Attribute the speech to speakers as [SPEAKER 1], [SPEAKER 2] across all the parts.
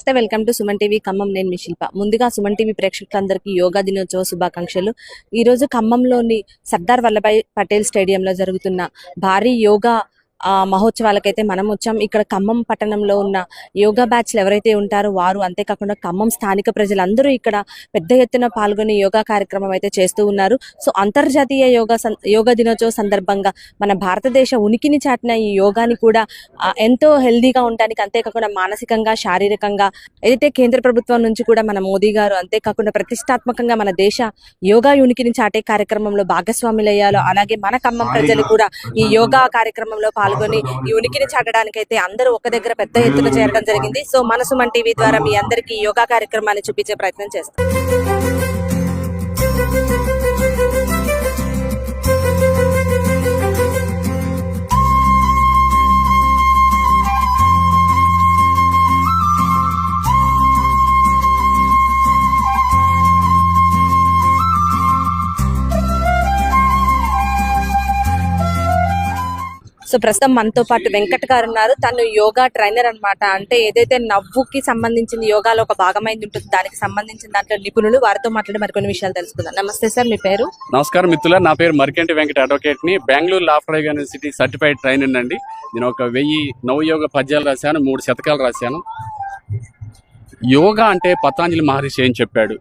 [SPEAKER 1] నమస్తే, welcome to Suman TV Khammam. నేను మీ శిల్ప. ముందుగా సుమన్ టీవీ ప్రేక్షకులందరికీ యోగా దినోత్సవ శుభాకాంక్షలు. ఈ రోజు ఖమ్మంలోని సర్దార్ వల్లభాయ్ పటేల్ స్టేడియంలో జరుగుతున్న భారీ యోగా మహోత్సవాలకైతే మనం వచ్చాం. ఇక్కడ ఖమ్మం పట్టణంలో ఉన్న యోగా బ్యాచ్లు ఎవరైతే ఉంటారో వారు, అంతేకాకుండా ఖమ్మం స్థానిక ప్రజలందరూ ఇక్కడ పెద్ద ఎత్తున పాల్గొని యోగా కార్యక్రమం అయితే చేస్తూ ఉన్నారు. సో అంతర్జాతీయ యోగా దినోత్సవ సందర్భంగా మన భారతదేశ ఉనికిని చాటిన ఈ యోగాని కూడా ఎంతో హెల్దీగా ఉండడానికి, అంతేకాకుండా మానసికంగా, శారీరకంగా ఏదైతే కేంద్ర ప్రభుత్వం నుంచి కూడా మన మోదీ గారు అంతేకాకుండా ప్రతిష్టాత్మకంగా మన దేశ యోగా ఉనికిని చాటే కార్యక్రమంలో భాగస్వాములయ్యాలో, అలాగే మన ఖమ్మం ప్రజలు కూడా ఈ యోగా కార్యక్రమంలో పాల్గొని ఈ ఉనికిని చాటడానికి అయితే అందరూ ఒక దగ్గర పెద్ద ఎత్తున చేరడం జరిగింది. సో మన సుమన్ టీవీ ద్వారా మీ అందరికీ యోగా కార్యక్రమాన్ని చూపించే ప్రయత్నం చేస్తాం. సో ప్రస్తుతం మనతో పాటు వెంకట్ గారు ఉన్నారు. తను యోగా ట్రైనర్ అన్నమాట. అంటే ఏదైతే నవ్వుకి సంబంధించిన యోగాలో ఒక భాగమైంది ఉంటుంది, దానికి సంబంధించిన దాంట్లో నిపుణులు, వారితో మాట్లాడి మరికొన్ని విషయాలు తెలుసుకుందాం. నమస్తే సార్, మీ పేరు?
[SPEAKER 2] నమస్కారం మిత్రుల, నా పేరు మరికంటి వెంకట, అడ్వకేట్ ని, బెంగళూరు లా యూనివర్సిటీ సర్టిఫైడ్ ట్రైనర్ అండి. నేను ఒక 1000 నవయోగ పద్యాలు రాశాను, 3 శతకాలు రాశాను. యోగా అంటే పతాంజలి మహర్షి ఏం చెప్పాడు?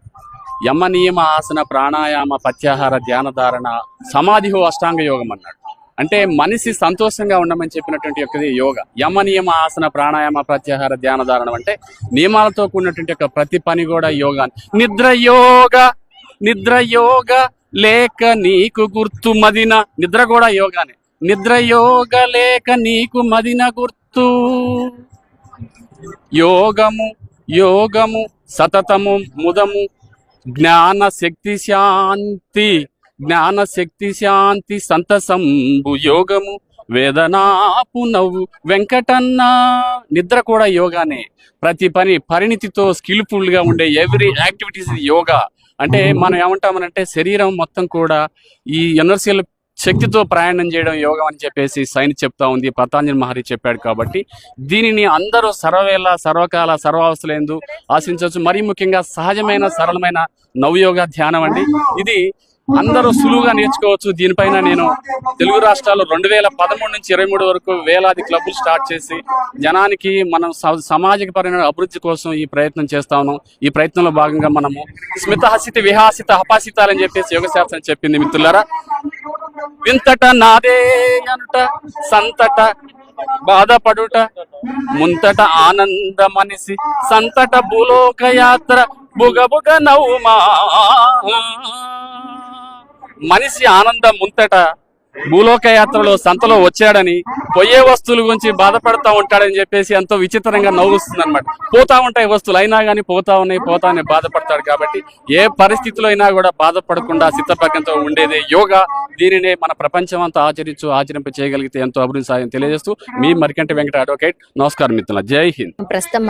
[SPEAKER 2] యమ నియమ ఆసన ప్రాణాయామ పత్యాహార ధ్యాన ధారణ సమాధిహో అష్టాంగ యోగం అన్నాడు. అంటే మనిషి సంతోషంగా ఉండమని చెప్పినటువంటి యొక్క యోగ. యమ నియమ ఆసన ప్రాణాయామ ప్రత్యాహార ధ్యాన ధారణం అంటే నియమాలతో కూడినటువంటి యొక్క ప్రతి పని కూడా యోగా. నిద్ర యోగ లేక నీకు గుర్తు మదిన, నిద్ర కూడా యోగానే. నిద్ర యోగ లేక నీకు మదిన గుర్తు, యోగము సతతము ముదము, జ్ఞాన శక్తి శాంతి సంతసంబు యోగము, వేదనాపు నవ్వు వెంకటన్న. నిద్ర కూడా యోగానే. ప్రతి పని పరిణితితో స్కిల్ఫుల్ గా ఉండే ఎవ్రీ యాక్టివిటీస్ యోగా. అంటే మనం ఏమంటామనంటే శరీరం మొత్తం కూడా ఈ ఎనర్జీల శక్తితో ప్రయాణం చేయడం యోగం అని చెప్పేసి సైన్స్ చెప్తా ఉంది, పతాంజలి మహర్షి చెప్పాడు. కాబట్టి దీనిని అందరూ సర్వవేళ సర్వకాల సర్వావస్థలందు ఆశించవచ్చు. మరీ ముఖ్యంగా సహజమైన సరళమైన నవయోగ ధ్యానం అండి. ఇది అందరూ సులువుగా నేర్చుకోవచ్చు. దీనిపైన నేను తెలుగు రాష్ట్రాల్లో 2013 నుంచి 23 వరకు వేలాది క్లబ్లు స్టార్ట్ చేసి జనానికి మనం సామాజిక పరమైన అభివృద్ధి కోసం ఈ ప్రయత్నం చేస్తా ఉన్నాం. ఈ ప్రయత్నంలో భాగంగా మనము స్మిత హసిత విహాసిత హపాసితాలని చెప్పేసి యోగ శాస్త్రం చెప్పింది. మిత్రులారా, వింతట నాదే అనుట, సంతట బాధపడుట, ముంతట ఆనంద మనిషి, సంతట భూలోక యాత్ర, బుగబుగ నవ్వుమా. మనిషి ఆనందం ముంతట భూలోక యాత్రలో సంతలో వచ్చాడని, పోయే వస్తువుల గురించి బాధపడతా ఉంటాడని చెప్పేసి ఎంతో విచిత్రంగా నవ్వుస్తుంది అనమాట. పోతా ఉంటాయి వస్తువులు, అయినా కానీ పోతానే బాధపడతాడు. కాబట్టి ఏ పరిస్థితిలో అయినా కూడా బాధపడకుండా సిద్ధపకంతో ఉండేదే యోగా. దీనినే మన ప్రపంచం అంతా ఆచరింప చేయగలిగితే ఎంతో అభివృద్ధి సాయం తెలియజేస్తూ మీ మరికంటి వెంకట, అడ్వకేట్. నమస్కారం మిత్రుల, జై హింద్.
[SPEAKER 1] ప్రస్తుతం